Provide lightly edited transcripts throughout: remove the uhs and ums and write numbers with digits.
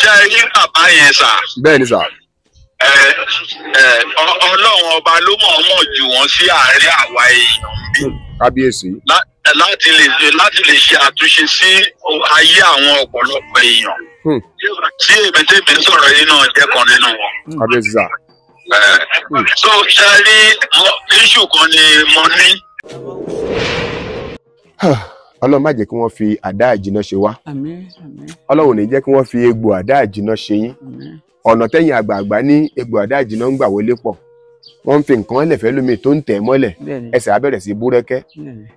ṣe rí bàbá yẹn sà. bẹ́ẹ̀ ni sà. Ọlọ́run ọba ló mọ̀ọ́mọ̀ jù wọ́n sí àárín àwa èèyàn bí. kábíyèsí. láti lè ṣe àtúnṣe sí ayé àwọn ọ̀pọ̀lọpọ̀ èèyàn. tí èmi tèmi sọ̀rọ̀ yìí náà jẹ́ kan nínú wọn. kábíyèsí sà. so ṣe rí iṣu kan ni mo ní. Ọlọ́run má jẹ́ kí wọ́n fi àdá àjìnà ṣe wá. àmín àmín. Ọlọ́run ò ní jẹ́ kí wọ́n fi egbò àdá àjìnà ṣe yín. àmín. ọ̀nà tẹ́yìn àgbààgbà ní egbò àdá àjìnà ń gbà wọlé pọ̀. wọ́n ń fi nǹkan ẹlẹ́fẹ́ lómi tó ń tẹ̀ mọ́lẹ̀. ẹsẹ̀ á bẹ̀rẹ̀ sí búrẹ́kẹ́.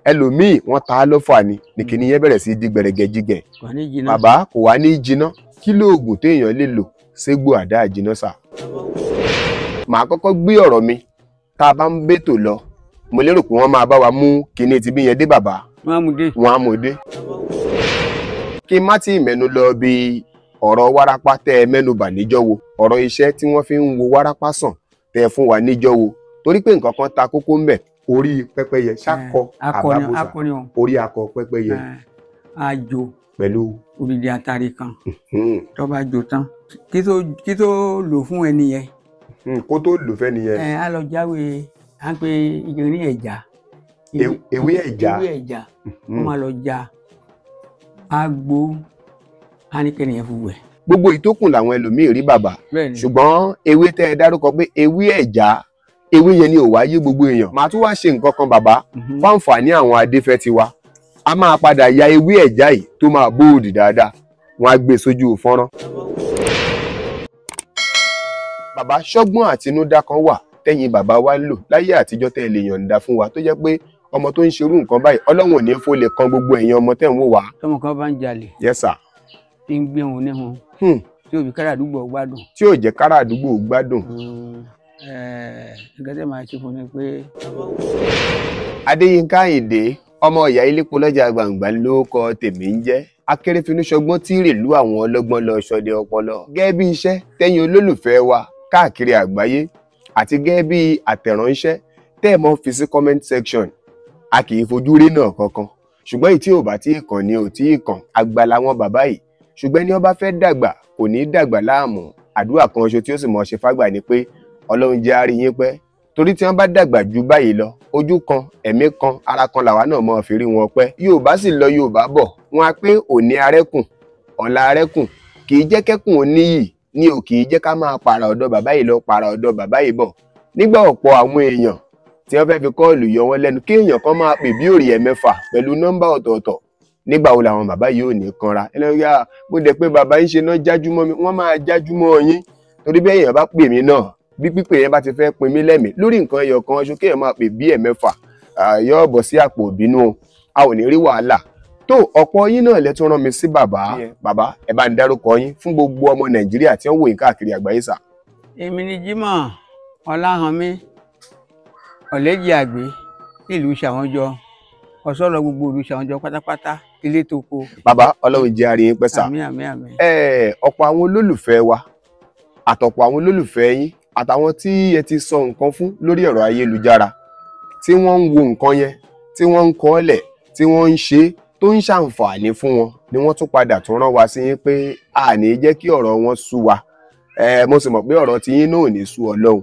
ẹlòmíì wọ́n ta á lọ́fà ni nìkíní yẹn bẹ̀rẹ̀ sí di gbẹ̀rẹ̀gẹ̀jigẹ̀. bàbá kò wá ní jiná kí lóògùn téèyàn lè lò ségbò àdá àjìnà sà. màá kọ́kọ́ gbé ọ̀rọ̀ mi tá a bá ń bètò lọ mo lérò pé wọ́n máa bá wa mú kinní ti bí yẹn dé bàbá. wọ́n á mú dé. kí n má tí ì mẹ́nu lọ bí ọ̀rọ̀ wárápá tẹ́ ẹ mẹ́nubà níjọ́ wo ọ̀rọ̀ iṣẹ́ tí wọ́n fi ń wo wárápá sàn tẹ́ ẹ fún wa níjọ́ wo torí pé nǹkan kan ta kókó ń bẹ̀ orí pẹ́pẹ́yẹ ṣàkọ àbábọ́sà orí akọ pẹ́pẹ́yẹ. àjò pẹ̀lú odidi àtàrí kan tó bá jò tán kí tó lò fún ẹni yẹn. kó tó lò fẹ́ nìyẹn. á lọ jáwé à ń pe ìgbìnrin ẹ̀já. ewé ẹ̀já. wọ́n máa lọ já agbo ánikẹ́ni yẹn fún wẹ̀. gbogbo ìtókùn làwọn ẹlòmíì rí bàbá ṣùgbọ́n ewé tẹ́ ẹ dárúkọ pé ewé ẹ̀já ewé yẹn ni ò wá yé gbogbo èèyàn. màá tún wá ṣe nǹkan kan bàbá fáǹfààní àwọn adéfẹ́ tiwa a máa padà ya ewé ẹ̀já yìí tó máa bóòdì dáadáa wọn á gbé sójú fọ́nrán. bàbá ṣọ́gbọ́n àtinúdá kan wà tẹ́yìn bàbá wa ń lò láyé àtijọ́ tẹ́ ẹ lè yọ̀ǹda fún wa tó jẹ́ pé ọmọ tó ń ṣerú nǹkan báyìí Ọlọ́run ò ní fó lè kan gbogbo ẹ̀yin ọmọ tẹ́ ń wò wá. tọmọ kan bá ń jalè. yes sir. tí ń gbé wọn ní wọn. tí ò bí kára àdúgbò gbádùn. tí ò jẹ́ kára àdúgbò gbádùn. nǹkan tẹ́ máa ṣe fún mi pé. Adéyínká Àyìndé ọmọ ìyá ilépo lọ́jà gbàǹgbà ló kọ tèmi ń jẹ́ akérèfínú ṣọgbọ́n tí rèlú àwọn ọlọ́gbọ́n lọ ṣọdẹ ọpọlọ. gẹ́gẹ́ bí iṣẹ́ tẹ́yin olólùfẹ́ wa káàkiri àgbáyé àti gẹ́gẹ́ bí àtẹ̀ránṣẹ́ tẹ́ ẹ mọ́ fi sí comment section a kì í fojú rí náà kankan ṣùgbọ́n èyí tí ò bá tí ì kàn ni ò tí ì kàn àgbàlá wọn bàbá yìí ṣùgbọ́n ẹni ó bá fẹ́ dàgbà kò ní í dàgbà láàmú àdúrà kan ṣo tí ó sì mọ̀ ṣe fágbà ni pé Ọlọ́run jẹ́ á rí yín pẹ́ torí tí wọ́n bá dàgbà ju báyìí lọ ojú kan ẹ̀mí kan ara kan làwa náà mọ̀ fi rí wọn pẹ́ Yorùbá sì lọ Yorùbá bọ̀ wọn á pé òní arẹ́kùn ọ̀la arẹ́kùn kì í jẹ́ kẹ́kùn oníyì ní ò kì í jẹ́ ká máa pààrà ọ̀dọ̀ bàbá yìí lọ pààrà ọ̀dọ̀ bàbá yìí bọ̀ nígbà ọ̀pọ̀ àwọn èèyàn tí wọ́n fẹ́ fi kọ́ọ̀lù yọ wọ́n lẹ́nu kí èèyàn kan máa pè bí òrì ẹ̀mẹ́fà pẹ̀lú nọ́mbà ọ̀tọ̀ọ̀tọ̀ nígbà wo làwọn bàbá yìí ò ní kanra ẹlẹ́yà mo dẹ̀ pé bàbá yín ṣe náà jájú mọ́ mi wọ́n máa jájú mọ́ yín torí bí èèyàn bá pè mí náà bí pípè yẹn bá ti fẹ́ pin mí lẹ́mìí lórí nǹkan ẹyọ kan ṣo kéèyàn máa pè bí ẹ̀mẹ́fà yóò bọ̀ sí àpò ìbínú a ò ní rí wàhálà tó ọ̀pọ̀ yín náà lẹ tún rán mi sí bàbá ẹ bá ń dárúkọ yín fún gbogbo ọmọ Nàìjíríà tí wọ́n wò yín káàkiri àgbáyé sà. èmi ni Jimoh Ọláhànmí ọ̀lẹ́jì àgbé nílùú Ṣàwọ́njọ ọ̀ṣọ́lọ gbogbo ìlú Ṣàwọ́njọ pátápátá ilé tó kó. bàbá Ọlọ́run jẹ́ àrí yín pẹ́ sà. àmín àmín àmín. ọ̀pọ̀ àwọn olólùfẹ́ wa àtọ̀pọ̀ àwọn olólùfẹ́ yín àtàwọn tí ẹ ti sọ nǹkan fún lórí ẹ̀rọ ayélujára tí wọ́n ń wo nǹkan yẹn tí wọ́n ń kọ́ ọ́lẹ̀ tí wọ́n ń ṣe tó ń ṣàǹfààní fún wọn ni wọ́n tún padà tún rán wa sí yín pé a ní jẹ́ kí ọ̀rọ̀ wọn sú wa mo sì mọ̀ pé ọ̀rọ̀ tí yín náà ò ní sú Ọlọ́run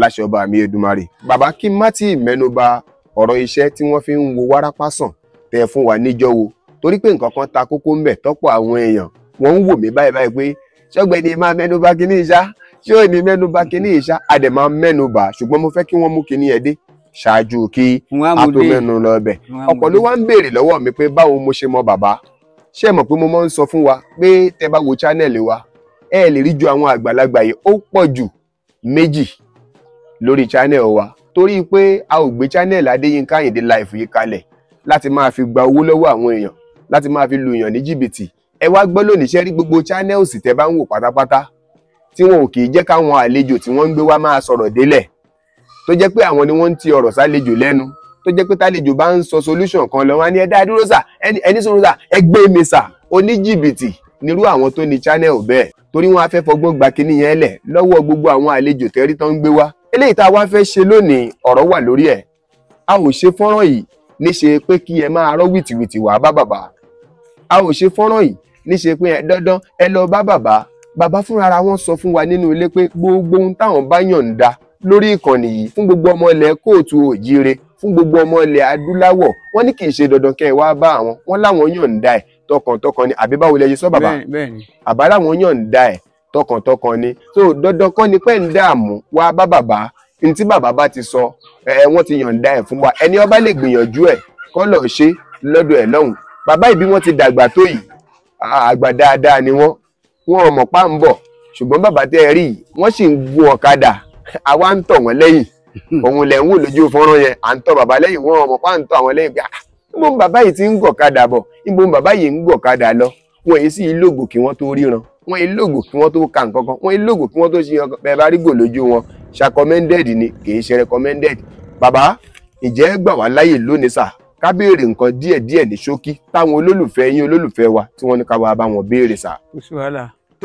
láṣẹ ọba mi Èdùmàrè. bàbá kí n má tí ì mẹ́nuba ọ̀rọ̀ iṣẹ́ tí wọ́n fi ń wo wárápá sàn tẹ́ fún wa níjọ́ wo torí pé nǹkan kan ta kókó ń bẹ̀ tọ́pọ̀ àwọn èèyàn wọ́n ń wò mí báyìí pé ṣọ́gbẹ́ni máa mẹ́nuba kíní ìṣá ṣé ò ní mẹ́nuba kíní ìṣá a dẹ̀ máa mẹ́nuba ṣùgbọ́n mo fẹ́ kí wọ́n mú kíní ẹ dé ṣáájú kí a tó mẹ́nu lọ bẹ̀. ọ̀pọ̀ ló wá ń béèrè lọ́wọ́ mi pé báwo mo ṣe mọ bàbá ṣé ẹ mọ̀ pé mo máa ń sọ fún wa pé tẹ́ bá wo channel wa ẹ lè rí ju àwọn àgbàlagbà yìí ó pọ̀ jù méjì lórí channel wa torí pé a ò gbé channel Adéyínká Àyìndé live yìí kalẹ̀ láti máa fi gba owó lọ́wọ́ àwọn èèyàn láti máa fi lu èèyàn ní jìbìtì ẹ wá gbọ́ lónìí ṣe rí gbogbo channels tẹ́ bá ń wò pátápátá tí wọn ò kì í jẹ́ káwọn àlejò tí wọ́n ń gbé wá máa sọ̀rọ̀ délẹ̀ tó jẹ́ pé àwọn ni wọ́n ń ti ọ̀rọ̀ sálejò lẹ́nu tó jẹ́ pé tálejò bá ń sọ solution kan lọ wá ní ẹ dá dúró sà ẹni sọ̀rọ̀ sà ẹ gbé mi sà oníjìbìtì nírú àwọn tó ní channel bẹ́ẹ̀ torí wọ́n á fẹ́ fọgbọ́n gba kinní yẹn lẹ̀ lọ́wọ́ gbogbo àwọn àlejò tẹ́rí tán ń gbé wá eléyìí tá a wá fẹ́ ṣe lónìí ọ̀rọ̀ wà lórí ẹ̀ a ò ṣe fọ́nrán yìí níṣe pé kí ẹ máa rọ́ wìtìwìtì wá bá bàbá a ò ṣe fọ́nrán yìí níṣe pé ẹ dandan ẹ lọ bá bàbá bàbá fúnra wọn sọ fún wa nínú ilé pé gbogbo ohun táwọn bá yọ̀ǹda lórí ìkànnì yìí fún gbogbo ọmọ ilẹ̀ kóòtù òjíire fún gbogbo ọmọ ilẹ̀ adúláwọ̀ wọ́n ní kì í ṣe dandan kẹ́ ẹ wá bá àwọn wọ́n láwọn yọ̀ǹda ẹ̀ tọkàntọkàn ni àbí báwo lẹ ṣe sọ bàbá àbá láwọn yọ̀ǹda ẹ̀ tọkàntọkàn ni so dandan kọ́ ni pé ń dààmú wá bá bàbá ní tí bàbá bá ti sọ wọ́n ti yọ̀ǹda ẹ̀ fún wa ẹni ó bá lè gbìyànjú ẹ̀ kọ́ lọ́ọ́ ṣe lọ́dọ̀ ẹ̀ lọ́hùn bàbá ìbí wọn ti dàgbà tó yìí àgbà dáadáa ni wọn ò mọ̀ pa ń bọ̀ ṣùgbọ́n bàbá tẹ́ ẹ rí yìí wọ́n sì ń gun ọ̀kadà àwa ń tọ̀ wọ́n lẹ́yìn òun lẹ̀ ń wò lójú fọ́nrán yẹn à ń tọ̀ bàbá lẹ́yìn wọn ò mọ̀ pa ń tọ̀ àwọn lẹ́yìn pé níbo bàbá yìí ti ń gọ̀kadà bọ̀ níbo bàbá yìí ń gọ̀kadà lọ wọn èyí sì lògò kí wọ́n tó ríran wọn èyí lògò kí wọ́n tó ka nǹkan kan wọn èyí lògò kí wọ́n tó ṣe bẹ́ẹ̀ bá rí gò lójú wọn recommended ni kì í ṣe recommended bàbá ìjẹ́ gbà wá láyè lónìí sà ká béèrè nǹkan díẹ̀díẹ̀ ní ṣókí táwọn olólùfẹ́ yín olólùfẹ́ wa tí wọ́n ní ká wá bá wọn béèrè sà.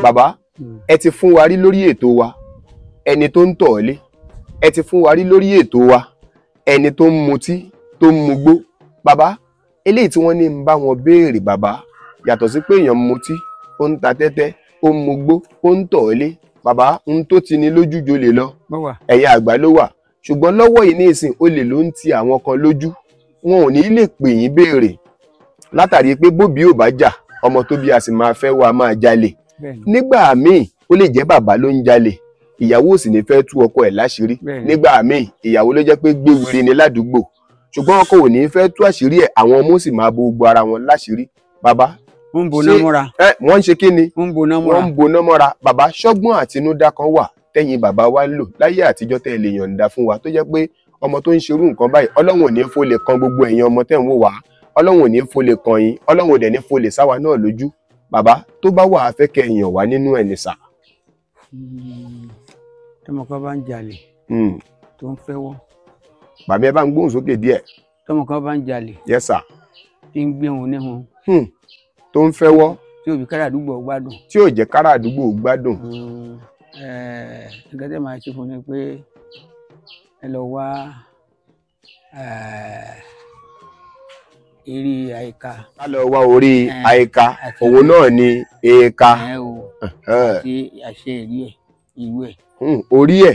bàbá ẹ ti fún wa rí lórí ètò wa ẹni tó ń tọ̀ ọ́ lé ẹ ti fún wa rí lórí ètò wa ẹni tó ń mutí tó ń mugbó bàbá eléyìí tí wọ́n ní ń bá wọn béèrè bàbá yàtọ̀ sí pé èèyàn mutí ó ń ta tẹ́tẹ́ ó ń mugbó ó ń tọ̀ ọ́ lé bàbá ń tó ti ní lójú jolè lọ ẹ̀yà àgbà ló wà ṣùgbọ́n lọ́wọ́ yìí ní ìsìn olè ló ń ti àwọn kan lójú wọn ò ní lè pè yín béèrè látàrí pé bóbi ò bá jà ọmọ tó bí a sì máa fẹ́ wá máa jalè nígbà míì ó lè jẹ́ bàbá ló ń jalè ìyàwó ò sì ní fẹ́ tú ọkọ ẹ̀ láṣìírí nígbà míì ìyàwó ló jẹ́ pé gbéwìrì ni ládùúgbò ṣùgbọ́n ọkọ ò ní fẹ́ tú àṣírí ẹ̀ àwọn ọmọ sì máa bo gbogbo ara wọn láṣìírí bàbá wọ́n ń boná mọ́ra wọ́n ń ṣe kí ni wọ́n ń boná mọ́ra bàbá ṣọ́gbọ́n àtinúdá kan wà tẹ́yìn bàbá wa ń lò láyé àtijọ́ tẹ́ ẹ lè yọ̀ǹda fún wa tó jẹ́ pé ọmọ tó ń ṣerú nǹkan báyìí ọlọ́run ò ní fò lè kan gbogbo ẹ̀yin ọmọ tẹ́ ń wò wá ọlọ́run ò ní fò lè kan yín ọlọ́run ò dẹ̀ ní fò lè sáwa náà lójú bàbá tó bá wà á fẹ́ kẹ́ èèyàn wá nínú ẹ̀ nìsà. tọmọkọ bá ń jalè tó ń fẹ́wọ́. bàbá ẹ bá ń gbóhùn sókè díẹ̀. tọmọkọ bá ń jalè. yes sir. tí ń gbé òun níhun. tó ń fẹ́wọ́. tí ò bí kára àdúgbò gbádùn. tí ò jẹ́ kára àdúgbò gbádùn. nǹkan tẹ́ máa ṣe fún ni pé ẹ lọ wá eré àyíká. ká lọ wá orí àyíká òun náà ni èèkà. àti àṣẹ ìrí ẹ ìlú ẹ. orí ẹ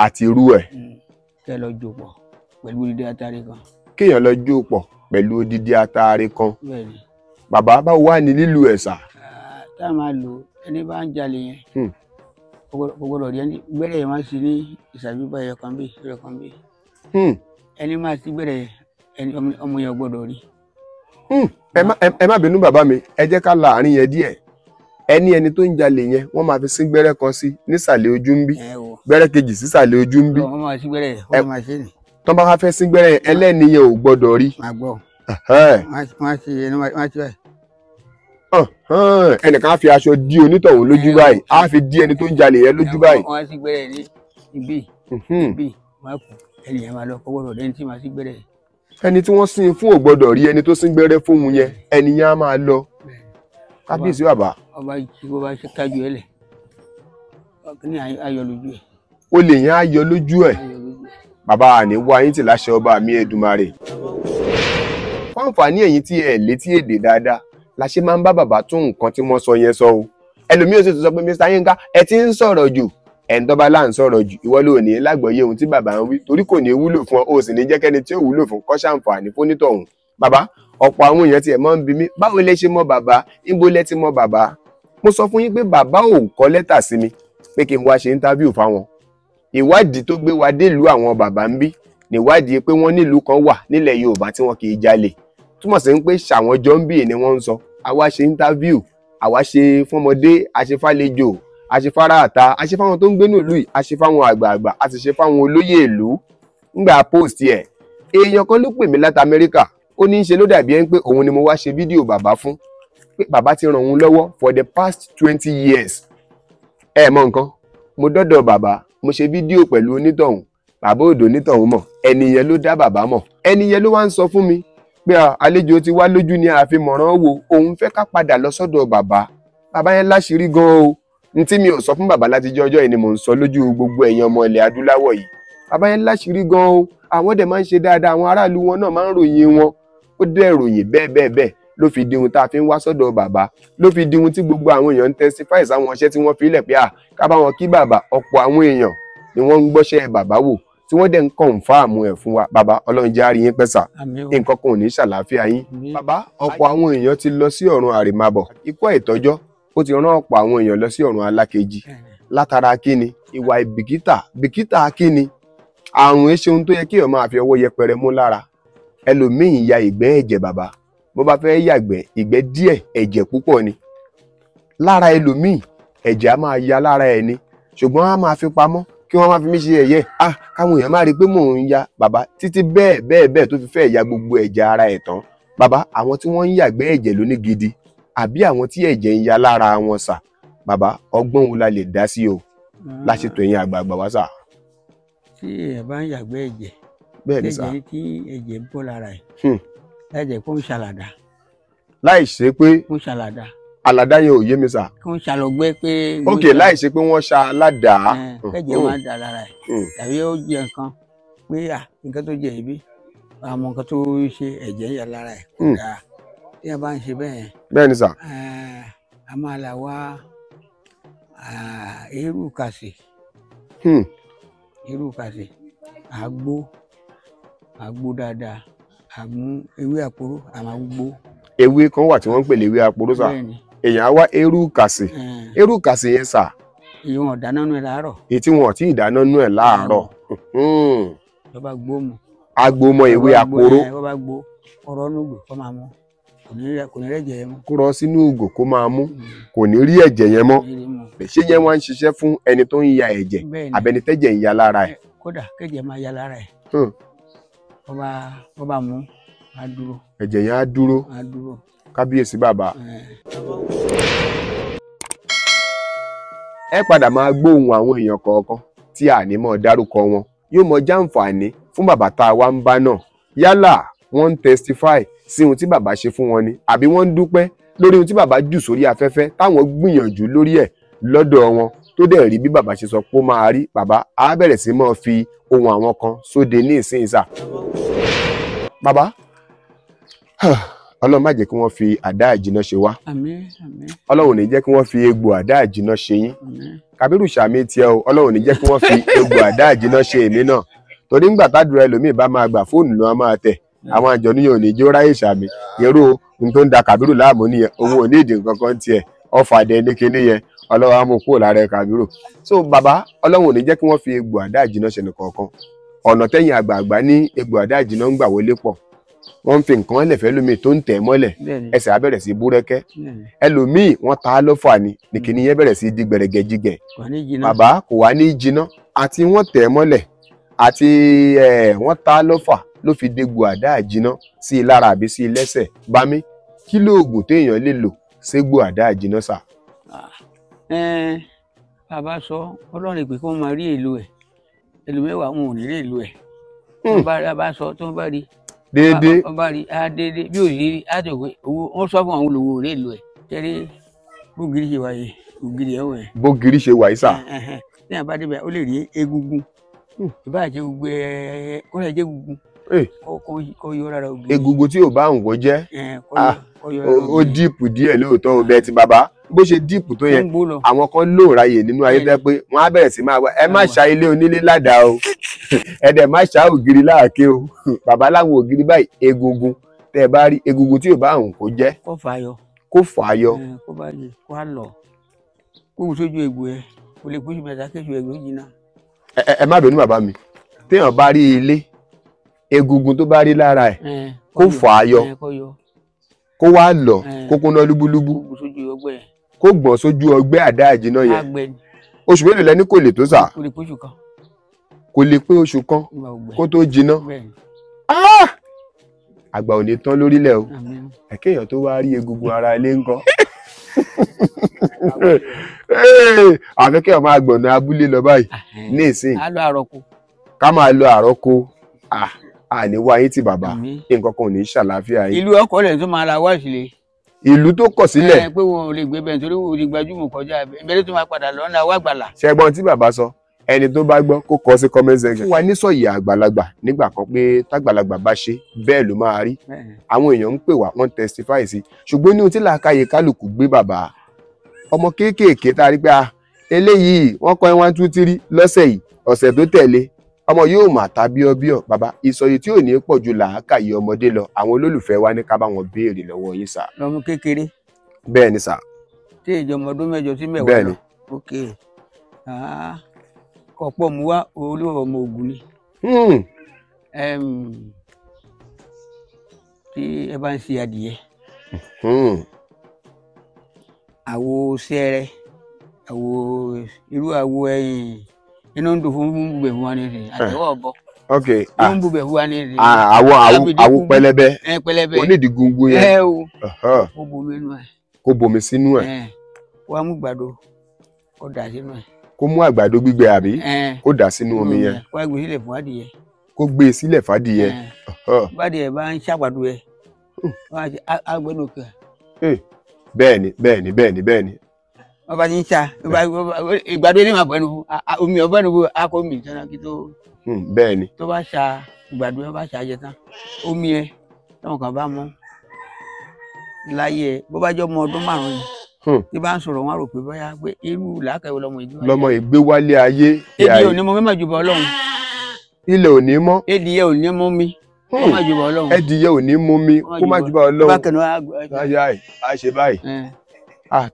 àti irú ẹ. kẹ́ lọ jó pọ̀ pẹ̀lú odidi atare kan. kéèyàn lọ jó pọ̀ pẹ̀lú odidi atare kan. bàbá báwo wà ní lílu ẹ̀ sà. tá a máa lò ẹni bá ń jalè yẹn kò gbọdọ̀ rí ẹni gbẹ́rẹ́ yẹn máa ṣe ní ìṣàbíbá ẹ̀yọkan bí ẹni máa ti gbẹ́rẹ́ ẹni ọmọ yẹn gbọdọ̀ rí. ẹ má bínú bàbá mi ẹ jẹ́ ká la àárín yẹn díẹ̀ ẹni tó ń jalè yẹn wọ́n máa fi sín gbẹ́rẹ́ kan sí nísàlẹ̀ ojú ń bí gbẹ́rẹ́ kejì sísàlẹ̀ ojú ń bí. wọ́n máa sí gbẹ́rẹ́ wọ́n máa ṣe nì. tọ́ bá wá fẹ́ sín gbẹ́rẹ́ ẹlẹ́ni yẹn ò gbọdọ̀ rí. wọ́n á ṣe báyìí. ẹnìkan á fi aṣọ dí onítọ̀hún lójú báyìí á fi dí ẹni tó ń jalè yẹn lójú báyìí. wọ́n á sí gbẹ́rẹ́ ní ibi wọ́n á kú ẹni yẹn máa lọ kọ́ gbọ́dọ̀ lẹ́ni tí máa sí gbẹ́rẹ́. ẹni tí wọ́n sin fún ò gbọdọ̀ rí ẹni tó sín gbẹ́rẹ́ fóun yẹn ẹni yẹn á máa lọ. kábíyèsí bàbá. ọba tí wọ́n bá ṣe kájú ẹ lẹ̀ ní ayọ̀ lójú ẹ̀. olè yẹn á yọ lójú ẹ̀. bàbá àní wá yín tì láṣẹ ọba mi Èdùmàrè. fún àǹfààní ẹ̀yin tí ẹ létí èdè dáadáa la ṣe máa ń bá bàbá tún nǹkan tí wọ́n sọ yẹn sọ o ẹlòmíì ò sì sọ pé Mr. Yinka ẹ ti ń sọ̀rọ̀ jù ẹ̀ńtọ́ba là ń sọ̀rọ̀ jù ìwọ ló ní lágbọ̀ọ́yé ohun tí bàbá ń wí torí kò ní wúlò fún ọ o sì ní jẹ́ kẹ́ni tí ó wúlò fún kó ṣàǹfààní fónítọ̀hún bàbá ọ̀pọ̀ àwọn èèyàn tiẹ̀ máa ń bi mí báwo lẹ ṣe mọ̀ bàbá níbo lẹ ti mọ̀ bàbá mo sọ fún yín pé bàbá ò kọ lẹ́tà sí mi pé kí n wá ṣe interview fáwọn ìwádìí tó gbé wa délùú àwọn bàbá ń bí níwádìí pé wọ́n nílùú kan wà nílẹ̀ Yorùbá tí wọ́n kì í jalè túmọ̀ sí pé ṣàwọn jọ ń bì ní wọ́n ń sọ àwa ṣe interview àwa ṣe fọmọdé àṣefàlejò àṣefáráàta àṣefáwọn tó ń gbénú ìlú yìí àṣefáwọn àgbààgbà àti ṣe fáwọn olóyè ìlú ńgbà post ẹ̀ èèyàn kan ló pè mí láti Amẹ́ríkà ó ní í ṣe ló dàbí ẹni pé òun ni mo wá ṣe fídíò bàbá fún pé bàbá ti ràn òun lọ́wọ́ for the past 20 years ẹ mọ̀ nǹkan mo dọ́dọ̀ bàbá mo ṣe fídíò pẹ̀lú onítọ̀hún bàbá òdò onítọ̀hún mọ̀ ẹni yẹn ló dá bàbá mọ̀ ẹni yẹn ló wá ń sọ fún mi pé àlejò ti wá lójú ní àfimọ̀ràn wo òun fẹ́ ká padà lọ sọ́dọ̀ bàbá yẹn láṣìírí gan o n tí mi ò sọ fún bàbá láti jẹ́ ọjọ́ yìí ni mò ń sọ lójú gbogbo ẹ̀yin ọmọ ilẹ̀ adúláwọ̀ yìí bàbá yẹn láṣìírí gan o àwọn dẹ̀ máa ń ṣe dáadáa àwọn aráàlú wọn náà máa ń ròyìn wọn ó dẹ̀ ròyìn bẹ́ẹ̀ ló fi di ohun tá a fi ń wá sọ́dọ̀ bàbá, ló fi di ohun tí gbogbo àwọn èèyàn ń testify sáwọn iṣẹ́ tí wọ́n fi lẹ̀ pé ká bá wọn kí bàbá. Ọ̀pọ̀ àwọn èèyàn ni wọ́n ń gbọ́ṣẹ́ bàbá wò tí wọ́n dẹ̀ ń kọ̀ǹfàmù ẹ̀ fún wa. Bàbá Ọlọ́run jẹ́ á rí yín pẹ́ sà, nǹkan kan ò ní ṣàlàáfíà yín. Bàbá, ọ̀pọ̀ àwọn èèyàn ti lọ sí ọ̀run àrèmábọ̀. Ikú àìtọ́jọ́ ó ti rán ọ̀pọ̀ àwọn èèyàn lọ sí ọ̀run alákejì látara kíni? Ìwà ìbìkítà kíni? Àrùn èṣe ohun tó yẹ kí èèyàn máa fi ọwọ́ yẹpẹrẹ mú lára. Ẹlòmíì ya ìgbẹ́ ẹ̀jẹ̀ bàbá, bó bá fẹ́ yàgbẹ́ ìgbẹ́ díẹ̀ ẹ̀jẹ̀ púpọ̀ ni lára ẹlòmíì, ẹ̀jẹ̀ á máa ya lára ẹ̀ ni, ṣùgbọ́n á máa fi pamọ́ kí wọ́n máa fi mí ṣe ẹ̀yẹ káwọn èèyàn máa rí i pé mò ń ya bàbá títí bẹ́ẹ̀ tó fi fẹ́ ya gbogbo ẹ̀jẹ̀ ara ẹ̀ tán. Bàbá, àwọn tí wọ́n ń yàgbẹ́ ẹ̀jẹ̀ lóní gidi àbí àwọn tí ẹ̀jẹ̀ ń ya lára wọn sà, bàbá ọgbọ́n wo la lè dá sí o láṣetò ẹ̀yin àgbààgbà wá sà? Tí èèyàn bá ń yàgbẹ́ ẹ̀jẹ̀, bẹ́ẹ̀ ni sà, tí ẹ̀jẹ̀ ń bọ́ lára ẹ̀ láìjẹ́ kó ń ṣàlàdà. láì ṣe pé kó ń ṣàlàdà. àlàdá yẹn ò yé mi sà. kó ń ṣàlọ́gbẹ́ pé. ok, láì ṣe pé wọ́n ṣa aládàá. kẹ́jẹ̀ máa dà lára ẹ̀ tàbí ó jẹ nǹkan pé nǹkan tó jẹ ìbí àmọ́ nǹkan tó ṣe ẹ̀jẹ̀ yà lára ẹ̀ kò dáa. tí a bá ń ṣe bẹ́ẹ̀. bẹ́ẹ̀ ni sà. a máa là wá eérú kàsì. eérú kàsì àgbo dáadáa, àmú ewé àporó àmàgbó. ewé kan wà tí wọ́n ń pè léwé àporó sà. èèyàn á wá eérú kàsì. eérú kàsì yẹn sà. èyí wọn ò dáná nú ẹ láàárọ̀. èyí tí wọn ò tí ì dáná nú ẹ láàárọ̀. ló bá gbó mu. agbo mọ ewé àporó. wọ́n bá gbó ọ̀rọ̀ nùgbò kó máa mú kò ní rẹ́jẹ̀ yẹn mọ́. kó rọ sínú ògò kó máa mú kò ní rí ẹ̀jẹ̀ yẹn mọ́. ṣé yẹn wá ń ṣiṣẹ́ fún ẹni tó ń ya ẹ̀jẹ̀ àbẹni tẹ́jẹ̀ ń ya lára ẹ̀? kódà kẹ́jẹ̀ máa ya lára ẹ̀. wọ́n bá mú á dúró. ẹ̀jẹ̀ yẹn á dúró. kábíyèsí bàbá. ẹ padà máa gbóhùn àwọn èèyàn kọ̀ọ̀kan tí a ní mọ̀ dárúkọ wọn, yóò mọ jàǹfààní fún bàbá tá a wá ń bá náà. yálà wọ́n ń testify sí ohun tí bàbá ṣe fún wọn ni, àbí wọ́n ń dúpẹ́ lórí ohun tí bàbá jù sórí afẹ́fẹ́ táwọn gbìyànjú lórí ẹ̀ lọ́dọ̀ wọn tó dẹ̀ rí bí bàbá ṣe sọ pé ó máa rí. bàbá á bẹ̀rẹ̀ sí máa fi ohun àwọn kan sóde ní ìsinyìí sà. bàbá, ọlọ́run má jẹ́ kí wọ́n fi àdá ìjìnà ṣe wá. àmín àmín. ọlọ́run ní jẹ́ kí wọ́n fi egbò àdá ìjìnà ṣe yín. àmín. Kábírù sàmì tiẹ̀ o, ọlọ́run ní jẹ́ kí wọ́n fi egbò àdá ìjìnà ṣe èmi náà. torí ńgbà tádùúrà ẹlòmíì bá máa gbà fóònù ló máa tẹ̀, àwọn àjọ níyàn ò ní jó ráyè sàmì. irú ohun tó ń da Kábírù láàmú nìyẹn, òun ò ní ìdí nǹkan kan tiẹ̀, ọfà dẹ ní kinní yẹn, ọlọ́run á mú kúrò lára ẹ̀ Kábírù. so bàbá, ọlọ́run ò ní jẹ́ kí wọ́n fi egbò àdá ìjìnà ṣe nìkọ̀ọ̀kan. ọ̀nà tẹ́yìn àgbààgbà ní egbò àdá ìjìnà ń gbà wọlé pọ̀. wọ́n ń fi nǹkan ẹlẹ́fẹ́ lómi tó ń tẹ̀ mọ́lẹ̀, ẹsẹ̀ á bẹ̀rẹ̀ sí búrẹ́kẹ́. ẹlòmíì wọ́n ta á lọ́fà ni nìkíní yẹn bẹ̀rẹ̀ sí di gbẹ̀rẹ̀gẹ̀jigẹ̀. bàbá kò wá ní jiná, àti wọ́n tẹ̀ mọ́lẹ̀ àti wọ́n ta á lọ́fà ló fi dégbò àdá ìjìnà sí i lára àbí sí i lẹ́sẹ̀. bámi, kí lóògùn téèyàn lè lò ségbò àdá ìjìnà sà? bàbá sọ ọlọ́run ìpè kí wọ́n máa rí èlò ẹ̀, ẹlòmẹ́wàá wọn ò ní rí èlò ẹ̀. bàbá sọ tó ń bá rí déédéé ọba rí déédéé bí òyìnbí àtẹwé owó wọn sọ fún àwọn olówó rẹ èlò ẹ̀ tẹ́lẹ̀ bógiri ṣe wáyé ògiri ẹ̀ wọ̀ ẹ̀. bógiri ṣe wáyé sà. ní àbádébẹ̀ ó lè rí egungun ìbáàjẹ́ gbogbo ẹ̀ kó lè jẹ́ egungun kó yọ lára ògiri. egungun tí ò bá ń wọ jẹ́ ó díìpù díẹ̀ lóòótọ́ ọbẹ̀ ti bàbá bó ṣe díìpù tó yẹ àwọn kan lóò ráyè nínú ayé tẹ́ pé wọ́n á bẹ̀rẹ̀ sí máa wá ẹ má ṣá ilé onílé ládàá o ẹ dẹ̀ má ṣá ògiri láàké o. bàbá láwọn ògiri báyìí egungun tẹ́ ẹ bá rí egungun tí ò bá ń kó jẹ́ kó fà á yọ kó bá yẹ kó á lọ kó wù sójú egbò ẹ kó lè kóṣù mẹ́ta kéṣù egbò jìnnà. ẹ má bínú bàbá mi, téèyàn bá rí ilé egungun tó bá rí lára ẹ̀ kó fà á yọ kó wá lọ kó kúná lúbúlúbú kó gbọ̀n sójú ọgbẹ́ àdá ìjìnà yẹn. oṣù mélòó lẹni kò lè tó sà? kò lè pé oṣù kan kó tó jiná. àgbà ò ní tán lórílẹ̀ o, ẹ̀kẹ́yàn tó wá rí egungun ara ilé ńkọ́. àfẹ́kẹ́ máa gbọ̀nà abúlé lọ báyìí ní ìsìn ká máa lọ àrọ́kọ. àní wáyé tí bàbá nǹkan kan ò ní ṣàlàáfíà yìí. ìlú ọkọ rẹ̀ tó máa ra wá sílẹ̀. ìlú tó kọ̀ sílẹ̀. pé wọn ò lè gbé bẹ́ẹ̀ nítorí wọn ò lè gbajúmọ̀ kọjá ìbẹ̀rẹ̀ tó máa padà lọ́nà wá gbàlà. ṣẹ́gbọ́n tí bàbá sọ ẹni tó bá gbọ́ kó kọ sí comment section. Fún wa ní sọ̀yà àgbàlagbà nígbà kan pé tágbàlagbà bá ṣe bẹ́ẹ̀ ló máa rí. Àwọn èèyàn ń pè wá wọ́n testify sí ṣùgbọ́n ní ohun tí làákàyè kálukú gbé bàbá ọmọ kéékèèké tá a rí pé eléyìí wọ́n kọ́ 1 2 3 lọ́sẹ̀ yìí ọ̀sẹ̀ tó tẹ̀lé ọmọ yóò mà ta bíọ́bíọ́ bàbá ìsọyí tí ò ní pọ̀ ju làákàyè ọmọdé lọ àwọn olólùfẹ́ wa ní ká bá wọn béèrè lọ́wọ́ yín sà. lọmọ kékeré. bẹ́ẹ̀ ni sà. tí ìjọba ọdún 8 sí 10. bẹ́ẹ̀ ni. ok kọ̀pọ̀ mu wá olówó ọmọ Ògùn ni. tí ẹ bá ń ṣe adìyẹ. àwo sẹ́rẹ́ àwo irú àwo ẹ̀yìn iná ń dùn fún bùbẹ̀ fún wa ní ìsìn àtẹwọ́ ọ̀bọ. ok fún bùbẹ̀ fún wa ní ìsìn. àwo pẹlẹbẹ. pẹlẹbẹ onídìí gungun yẹn. ẹ o kó bomi inú ẹ. kó bomi sínú ẹ. wá mú gbàdo kó dà sínú ẹ. kó mú àgbàdo gbígbẹ àbí kó dà sínú omi yẹn. kó gbé sílẹ̀ fún adìyẹ. kó gbé sílẹ̀ fàdìyẹ. bádìyẹ bá ń ṣàgbàdo ẹ wọ́n á ti agbẹ́nu òkè. bẹ́ẹ̀ni bẹ́ẹ̀ni bẹ́ẹ̀ni bẹ́ẹ̀ni. wọ́n bá ti ń ṣá ìgbàdo ilé máa bẹ́nu fún omi ọ̀bẹ́nu fún akọ omi ìtọ́nà kí tó. bẹ́ẹ̀ni. tó bá ṣá ìgbàdo ẹ bá ṣá jẹ tán omi ẹ táwọn kan bá mú láyé ẹ bó bá jọ ọmọ ọdún 5 yìí tí bá ń sọ̀rọ̀ wọn rò pé bóyá pé irú làákàyè lọmọ ìgbé wálé ayé. èdè òní mọ mímọ̀ jù bọ́ Ọlọ́run. ilẹ̀ òní mọ́. èdè òní mú mi kó má jù bọ́ Ọlọ́run. ẹdìyẹ òní mú mi kó má jù bọ́ Ọlọ́run. bákan náà a ṣe báyìí.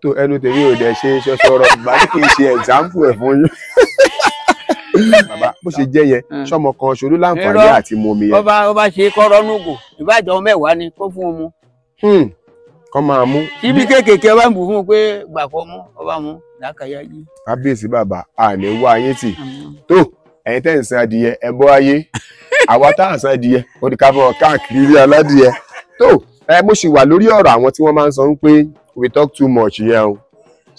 tó ẹnu tèmi ò dẹ̀ ṣe ṣọṣọrọ bá ní kì í ṣe example ẹ̀ fún yín. bàbá bó ṣe jẹ́ yẹn sọmọ kan ṣòro láǹfààní àti mú mi yẹn. ó bá ṣe kọ́rọ́ nùgò ìbájọ́ 10 ni kó fún un mu. kọ́ máa mú. ibi kéékèèké ọba ń bù fún un pé gbàkọ́ mú ọba mú làákàyà yìí. kábíyèsí bàbá àní wá ayé tì tó ẹ̀yin tẹ́ ń sin adìyẹ ẹ bọ́ ayé àwa tá à ń sin adìyẹ ó di ká bọ̀ káàkiri ilé aládìyẹ tó mo sì wà lórí ọ̀rọ̀ àwọn tí wọ́n máa ń sọ pé we talk too much yẹn o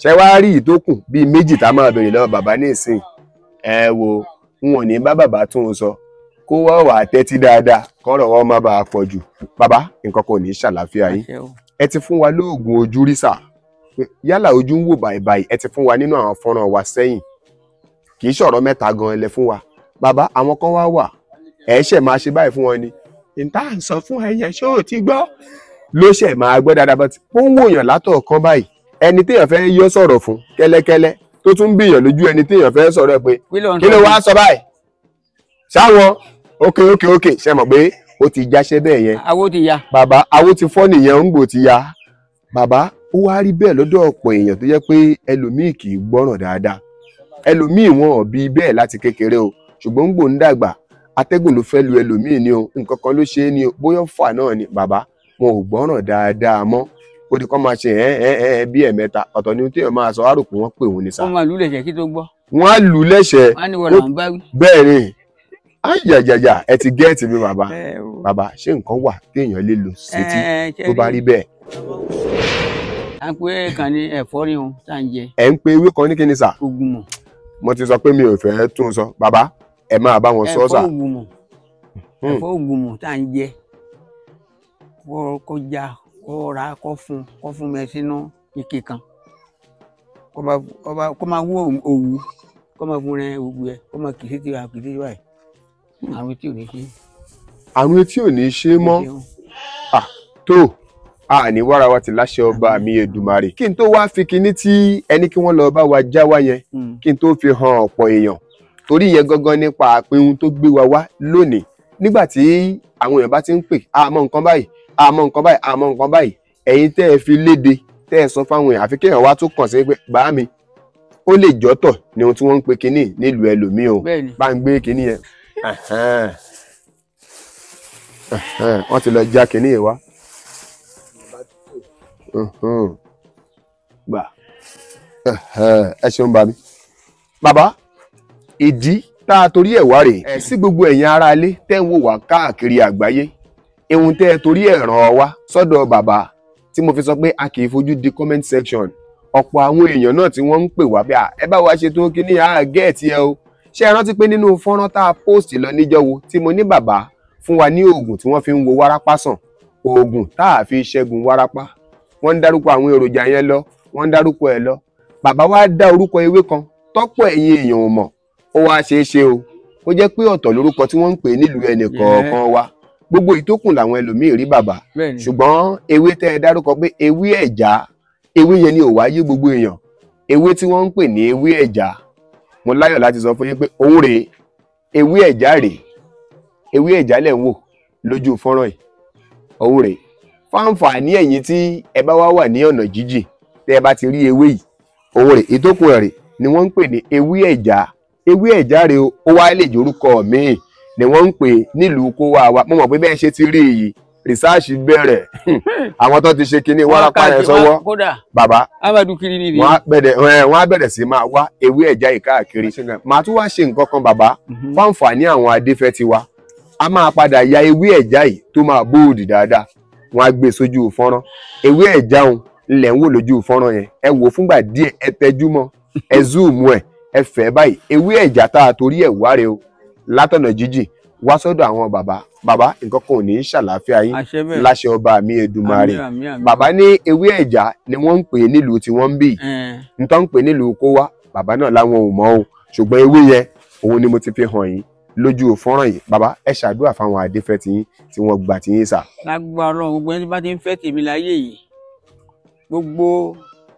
ṣé wàá rí ìtókùn bíi méjì tá a máa béèrè lọ́wọ́ bàbá ní ìsìn ẹ wo n ò ní bá bàbá tún un sọ kó wọ́n wà á tẹ́tí dáadáa kọ́rọ̀ wọn má bàa pọ̀ jù bàbá nǹkan kò ní í ṣàlàáfíà yín ẹ ti fún wa lóògùn ojú rí sà yálà ojú ń wò báyìí ẹ ti fún wa nínú àwọn fọ́nrán wa sẹ́yìn kì í ṣọ̀rọ̀ mẹ́ta gan ẹlẹ́ fún wa bàbá àwọn kan wà ẹ ṣẹ̀ máa ṣe báyìí fún wọn ni ìta ń sọ fún ẹyẹ ṣé ò ti gbọ́ ló ṣẹ̀ máa gbọ́ dáadáa bá ti ó ń wòyàn látọ̀ kan báyìí ẹni téèyàn fẹ́ yọ sọ̀rọ̀ fún kẹ́lẹ́kẹ́lẹ́ tó tún bìyàn lójú ẹni téèyàn fẹ́ sọ̀rọ̀ pé kí ló wá sọ báyìí ṣáwọn ókè ṣe mọ̀ pé ó ti jáṣẹ́ bẹ́ẹ̀ yẹn awo ti ya bàbá awo ti fọ́ nìyẹn ń gbò ti ya bàbá ó wá rí bẹ́ẹ̀ lọ́dọ̀ ọ̀pọ̀ èèyàn tó jẹ́ pé ẹlòmíì kì í gbọ́ràn dáadáa ẹlòmíì wọn ò bí bẹ́ẹ̀ láti kékeré o ṣùgbọ́n ń gbò ń dàgbà atẹ́gùn ló fẹ́ lu ẹlòmíì ni o nǹkan kan ló ṣe é ni o bóyá fà náà ni bàbá wọn ò gbọ́ràn dáadáa mọ́ ó di kọ́ máa ṣe bí ẹ̀mẹ́ta ọ̀tọ̀ ni téèyàn máa sọ àròkù wọn pè wọn ni sá. wọ́n máa lù lẹ́sẹ̀ kí tó gbọ́. wọ́n á lù lẹ́sẹ̀. wọ́n á ní wọ́n làwọn bá wí. bẹ́ẹ̀ ni ayàyàyà ẹ ti gẹ́ẹ̀tì mi bàbá bàbá ṣé nǹkan wà téèyàn lè lò sétí tó bá rí bẹ́ẹ̀. à ń pè kàn ní ẹ̀fọ́ rí wọn tá à ń jẹ. ẹ̀ ń pe ewé kan ní kíni sà. ògùmọ̀. mo ti sọ pé mi ò fẹ́ tún sọ bàbá ẹ máa bá wọn sọ sà. ẹ̀fọ́ ògùmọ̀ tá à ń jẹ kó já kó ra kó fún mi sínú ike kan kó máa wú òwú kó máa fún rẹ òwú ẹ kó máa kìí sí báyìí àrùn tí ò ní ṣe. àrùn etí ò ní ṣe mọ́ tó ní wàrà wa ti láṣẹ ọba mi Èdùmàrè kí n tó wá fi kinní tí ẹni kí wọ́n lọ bá wa já wá yẹn kí n tó fi hàn ọ̀pọ̀ èèyàn torí yẹn gangan nípa àpéhun tó gbé wa wá lónìí nígbà tí àwọn èèyàn bá ti ń pè àmọ́ nǹkan báyìí àmọ́ nǹkan báyìí àmọ́ nǹkan báyìí ẹ̀yin tẹ́ ẹ fi léde tẹ́ ẹ sọ fáwọn èèyàn àfi kéèyàn wá tó kàn sí pé bá mi ó lè jọ́tọ̀ ní ohun tí wọ́n ń pe kinní nílùú ẹlòmíì o bá ń gbé kinní yẹn wọ́n ti lọ já kinní yẹn wá gbà ẹ ṣeun bá mi bàbá ìdí tá a torí ẹ̀ wá rèé sí gbogbo ẹ̀yin aráalé tẹ́ ń wò wá káàkiri àgbáyé ehun tẹ́ ẹ torí ẹ̀ ràn wá sọ́dọ̀ bàbá tí mo fi sọ pé a kì í fojú di comment section ọ̀pọ̀ àwọn èèyàn náà tí wọ́n ń pè wá bí ẹ bá wa ṣe tó kíní gẹ́ẹ̀tì ẹ o ṣé ẹ rántí pé nínú fọ́nrán tá a post lọ níjọ́ wo tí mo ní bàbá fún wa ní oògùn tí wọ́n fi ń wo wárápá sàn oògùn tá a fi ṣẹ́gun wárápá wọ́n ń dárúkọ àwọn èròjà yẹn lọ wọ́n ń dárúkọ ẹ̀ lọ bàbá wa dá orúkọ ewé kan tọ́pọ̀ ẹ̀yin èèyàn ò mọ̀ ó wá ṣeé ṣe o ó jẹ́ pé ọ̀tọ̀ lórúkọ tí wọ́n ń pè nílùú ẹnì kọ̀ọ̀kan wa gbogbo ìtókùn làwọn ẹlòmíì rí bàbá ṣùgbọ́n ewé tẹ́ ẹ dárúkọ pé ewé ẹ̀já ewé yẹn ni ò wá yé gbogbo èèyàn ewé tí wọ́n ń pè ní ewé ẹ̀já mo láyọ̀ láti sọ fún yín pé òun rèé ewé ẹ̀já rèé ewé ẹ̀já lẹ̀ ń wò lójú fọ́nrán yìí òun rèé fáǹfààní ẹ̀yin tí ẹ bá wà ní ọ̀nà jíjìn tẹ́ ẹ bá ti rí ewé yìí òun rèé ìtókùn rẹ̀ ni wọ́n ń pè ní ewé ẹ̀já rèé ó wá lè jórúkọ míì ni wọ́n ń pè nílùú kó wá wa mo mọ̀ pé bẹ́ẹ̀ ṣe ti rí èyí rìsáàṣì bẹ̀rẹ̀ àwọn tó ti ṣe kinní wárápá yẹn sọ́wọ́ bàbá wọ́n á bẹ̀rẹ̀ sí máa wá ewé ẹ̀já yìí káàkiri màá tún wá ṣe nǹkan kan bàbá fáǹfààní àwọn adéfẹ́ tiwa a máa padà ya ewé ẹ̀já yìí tó máa bóòdì dáadáa wọ́n á gbé sójú fọ́nrán ewé ẹ̀já òun ńlẹ̀ ń wò lójú fọ́nrán yẹn ẹ wò fúngbà díẹ̀ ẹ tẹjú mọ́ ẹ zoom ẹ fẹ́ báyìí ewé ẹ̀já tá a torí ẹ̀ wáre o látọ̀nà jíjìn wá sọ́dọ̀ àwọn bàbá nǹkan kan ò ní í ṣàlàáfíà yín láṣẹ ọba mi Èdùmàrè bàbá ní ewé ẹ̀já ni wọ́n ń pè nílùú tí wọ́n ń bì nítorí ń pè nílùú kó wá bàbá náà láwọn ò mọ̀ o ṣùgbọ́n ewé yẹn òun ni mo ti fi hàn yín lójú fọ́nrán yìí bàbá ẹ ṣàdúrà fáwọn adéfẹ́ tiyín tí wọ́n gbà tiyín sà. lágbára Ọlọ́run gbogbo ẹni bá ti ń fẹ́ tèmi láyé yìí gbogbo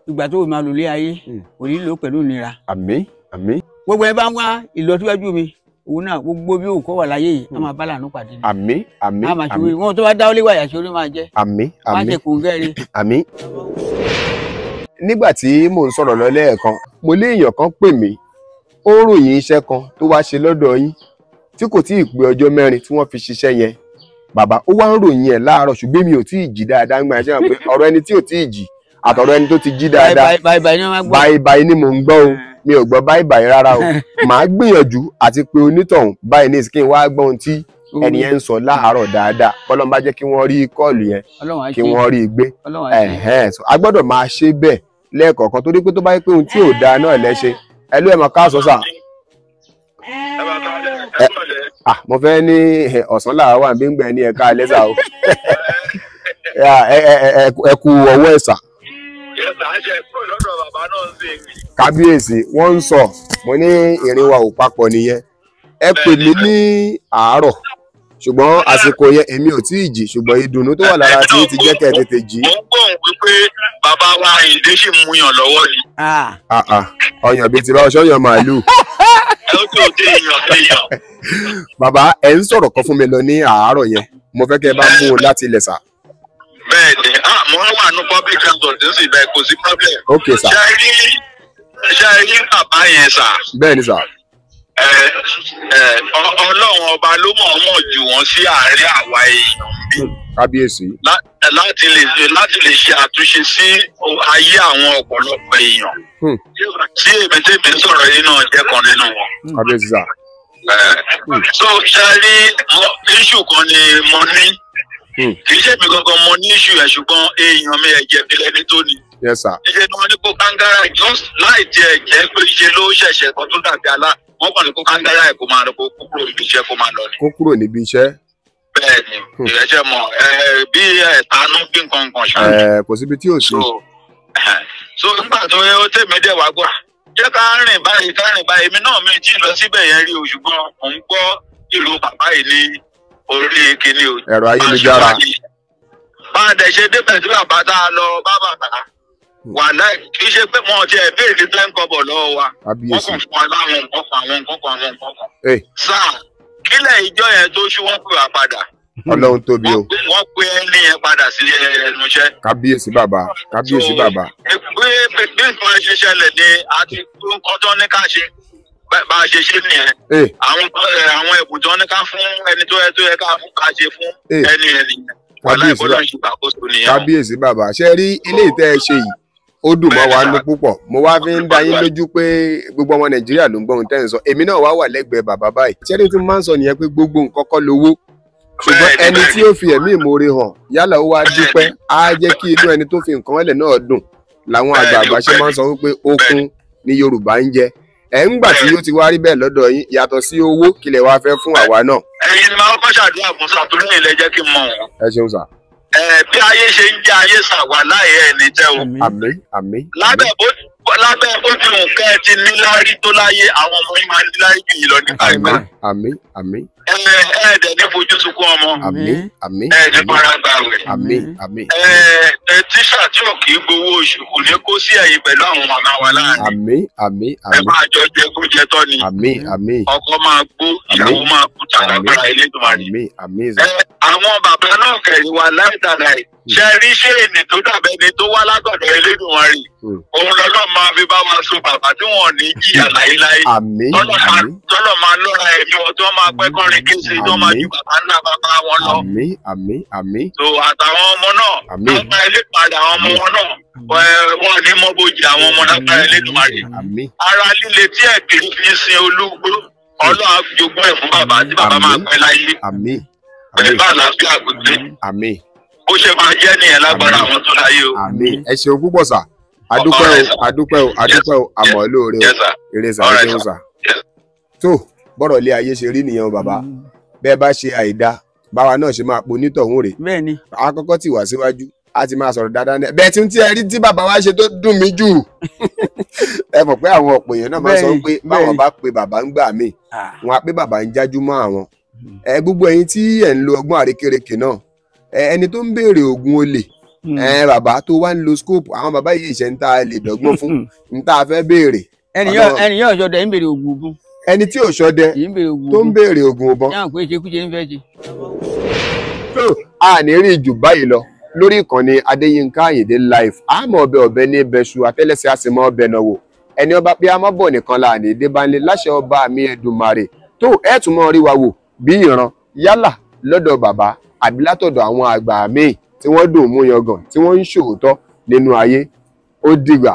ìgbà tó máa lò lé ayé kò ní lò pẹ̀lú ìnira. àmín àmín. gbogbo ẹ bá ń wá ìlọsíwájú mi òun náà gbogbo bí òun kọ́ wà láyé yìí a máa bá lànà pàdé ni. àmín àmín a máa ṣe wí wọn tó bá dáwọ́lé wàyà ṣe orí máa jẹ́. àmín àmín má ṣe kùn gẹ́rẹ́. àmín. nígbà tí mò ń sọ̀rọ̀ lọ lẹ́ẹ̀kan mo lé èèyàn kan pè mí ó ròyìn iṣẹ́ kan tó wá ṣe lọ́dọ̀ yín tí kò tí ì pé ọjọ́ mẹ́rin tí wọ́n fi ṣiṣẹ́ yẹn bàbá ó wá ń ròyìn ẹ̀ láàárọ̀ ṣùgbọ́n mi ò tí ì jí dáadáa ń gbà ṣe hàn pé ọ̀rọ̀ ẹni tí ò tí ì jí àtọ̀rọ̀ ẹni tó ti jí dáadáa báyìí ni mò ń gbọ́ o mi ò gbọ́ báyìí rárá o màá gbìyànjú àti pé onítọ̀hún báyìí ní ìsìnkí wá gbọ́ ohun tí ẹni yẹn ń sọ láàárọ̀ dáadáa kọ́lọ́n bá jẹ́ kí wọ́n rí kọ́ọ̀lù yẹn kí wọ́n rí i gbé a gbọ́dọ̀ máa ṣe bẹ́ẹ̀ lẹ́ẹ̀kọ̀ọ̀kan torí pé tó bá yẹ pé ohun tí ò dáa náà lẹ́ṣe ẹ ló ẹ̀ mọ̀ káàsọ̀ sà. mo fẹ́ ní ọ̀sán làwọn wà bí ń gbẹ ní ẹ̀ka ẹlẹ́sà o ẹ kú ọwọ́ ẹ̀sà. kábíyèsí wọ́n ń sọ mo ní ìrìn wa ò papọ̀ nìyẹn ẹ pè mí ní àárọ̀ ṣùgbọ́n àsìkò yẹn èmi ò tí ì jí ṣùgbọ́n ìdùnnú tó wà lára tí ti jẹ́ kẹ́ ẹ tètè jí. mo ń gbóhùn wípé bàbá wa Àyìndé ṣì mú yàn lọ́wọ́ ni. ọyàn bíi ti bá ọṣọ yàn màálù. bàbá ẹ ń sọ̀rọ̀ kan fún mi lọ ní àárọ̀ yẹn mo fẹ́ kẹ́ ẹ bá mú un láti ilẹ̀ sà. bẹ́ẹ̀ni mo wà ní public transport ní sì bẹ́ẹ̀ kò sí problem. ok sà. ṣe rí bàbá yẹn sà. bẹ́ẹ̀ni sà. Ọlọ́run ọba ló mọ̀ jù wọ́n sí àárín àwa èèyàn bí. kábíyèsí. láti lè ṣe àtúnṣe sí ayé àwọn ọ̀pọ̀lọpọ̀ èèyàn. tí èmi tèmi ń sọ̀rọ̀ yìí náà jẹ́ kan nínú wọn. kábíyèsí sà. so ṣe rí iṣu kan ni mo ní. kì í ṣe mi gangan mo ní iṣu ẹ̀ ṣùgbọ́n èèyàn mi ẹ̀jẹ̀ mi lẹ́ni tó ní. yes sir. ìṣe ni wọ́n ní kó kángárà láì tiẹ̀ jẹ́ pé ṣe ló ṣẹ̀ṣẹ̀ kan tó dàbí wọ́n kàn ní kó kángárà ẹ̀ kó máa lọ kó kúrò níbi iṣẹ́ kó máa lọ ni. kó kúrò níbi iṣẹ́. bẹ́ẹ̀ni ìrẹsẹ̀ mọ̀ bí ẹ̀tanú bí nǹkan kan ṣáà. kò síbi tí ò sí. so nígbà tó yẹ ó tèmi dẹ̀ wá gbà jẹ́ ká rìn báyìí èmi náà mi tí ì lọ síbẹ̀ yẹn rí o ṣùgbọ́n mò ń gbọ́ ìlú bàbá yìí ní orí kinní o. ẹ̀rọ ayélujára. máa dẹ̀ ṣe débẹ̀ tí bàbá tá a lọ bá bàbá wàhálà kì í ṣe pé wọn ti ẹ̀ béèrè ten kọ́bọ̀ lọ́wọ́ wa wọ́n kàn fún wa láwọn nǹkan kan. sáà kílẹ̀ ìjọ yẹn tó ṣú wọ́n pè wá padà. Ọlọ́run tóbi o. wọ́n pe ẹni yẹn padà sí ẹnu iṣẹ́. kábíyèsí bàbá kábíyèsí bàbá. bí nǹkan ṣe ṣẹlẹ̀ ni àti nǹkan tó ní ká ṣe bá a ṣe ṣe nìyẹn. àwọn ẹ̀bùn tó ní ká fún ẹni tó yẹ ká fún ká ṣe fún ẹni yẹn nìyẹn. kábíyèsí bàbá ṣe rí ilé ìtẹ́ ẹ ṣe yìí ó dùn mọ́ wa nú púpọ̀ mo wá fi ń dá yín lójú pé gbogbo ọmọ Nàìjíríà ló ń gbọ́ ohun tẹ́ ń sọ èmi náà wá wà lẹ́gbẹ̀ẹ́ bàbá báyìí ṣẹ́ni tí mo máa ń sọ nìyẹn pé gbogbo nǹkan kọ́ lówó ṣùgbọ́n ẹni tí ó fi ẹ̀mí ìmoore hàn yálà ó wá dúpẹ́ á jẹ́ kí inú ẹni tó fi nǹkan ẹlẹ̀ náà dùn làwọn àgbààgbà ṣe máa ń sọ wípé okun ni Yorùbá ń jẹ ẹ̀ ń gbà tí ó ti wá rí bẹ́ẹ̀ lọ́dọ̀ yín yàtọ̀ sí owó kílẹ̀ wá fẹ́ fún àwa náà. ẹ̀yin ni máa kọ́ ṣàdúrà fún sàtúrú ilẹ̀ jẹ́ kí n mọ̀ wọ́n. ẹ ṣeun sà. bí ayé ṣe ń jẹ́ ayé sàwà láyé ẹni jẹ́ o. àmín àmín. lábẹ́ bó ti hùn kẹ́ ẹ ti níláárí tó láyé àwọn ọmọ yín máa níláárí jù yín lọ nípa ìgbà. àmín àmín. Ẹ̀ẹ́dẹ̀ ní fojú sunkún ọmọ. àmín àmín. Ẹ̀ẹ́dẹ̀ fara gbà rẹ̀. àmín àmín. Tíṣà tí ò kì í gbowó oṣù kò ní kó sí ẹ̀yìn pẹ̀lú àwọn màmá wa láàrin. àmín àmín àmín. Ẹ máa jọ jẹ kó jẹ tọ́ ni. àmín àmín. Ọkọ máa gbó, ìyàwó máa kú tàlágbára Elédùmarè. àmín àmín. Àwọn bàbá náà kẹ̀rin wa láìdàláì. Ṣé rí ṣé ènì tó dàbẹ́ ni tó wá látọ̀dọ̀ Elédùmarè? Òun lọ́nà máa fi bá wa so bàbá tí wọ́n ní jìyà láéláé. àmín àmín. Tọ́lọ̀ máa lọ́ra ẹ̀mí wọn tó máa pẹ́ kọrin kése tó máa ju bàbá ńlá bàbá wọn lọ. àmín àmín àmín. So àtàwọn ọmọ náà, lápá ilé padà àwọn ọmọ wọn náà, wọ́n ní mọ́bojì àwọn ọmọ lápá Elédùmarè. àmín. Ara líle tí ẹ̀kiri fi ń sin olúgbó, Ọlọ́run á jogún ẹ̀ fún bàbá tí bàbá máa pẹ́ láyé. àmín. Pẹ̀lú àlàáfíà gbogbo. àmín. Bó ṣe máa jẹ́ nìyẹn lágbára àwọn tó láyé o. àmín. ẹ ṣeun púpọ̀ sà. adúpẹ́ o àmọ́ lóore o. eré sàrẹ́ sà. tó bọ́rọ̀ ilé ayé ṣe rí nìyẹn o bàbá. bẹ́ẹ̀ bá ṣe àìdá báwa náà ṣe máa ponítọ̀hún rè. bẹ́ẹ̀ni. àkọ́kọ́ tí wà síwájú a ti máa sọ̀rọ̀ dáadáa náà bẹ́ẹ̀ tí ẹ rí tí bàbá wa ṣe tó dùn mí jù. ẹ mọ̀ pé àwọn ọ̀pọ̀ èèyàn náà máa sọ pé báwọn bá pe bàbá ń gbà mí wọn á pé bàbá ń jájú mọ́ àwọn. gbogbo ẹ̀yin tí ẹ̀ ń lo ọgbọ́n àrékérekè náà ẹni tó ń béèrè oògùn olè bàbá tó wá ń lo scope àwọn bàbá yìí ṣe ń ta lè dọ́gbọ́n fún ń tá a fẹ́ béèrè. ẹnìyàn ọ̀ṣọ́dẹ ń béèrè oògùn ogun. ẹni tí ò ṣọdẹ tó ń béèrè oògùn ọbọn. yáà pé ìṣekúṣe ń fẹ́ ṣe. a ní rí jù báyìí lọ lórí ìkànnì Adéyínká Àyìndé live àmọ́ ọbẹ̀ ní bẹṣu àtẹ́lẹsẹ̀ àsìmọ́ ọbẹ̀ náà wò ẹni ọba pé a má bọ̀ nìkan la ní débánlé láṣẹ ọba mi Èdùmàrè tó ẹ̀ tún mọ́ rí wa wò bí ìran yálà lọ́dọ̀ bàbá àbí látọ̀dọ̀ àwọn àgbà míì tí wọ́n dùn mú yangàn tí wọ́n ń ṣòótọ́ nínú ayé ó dìgbà.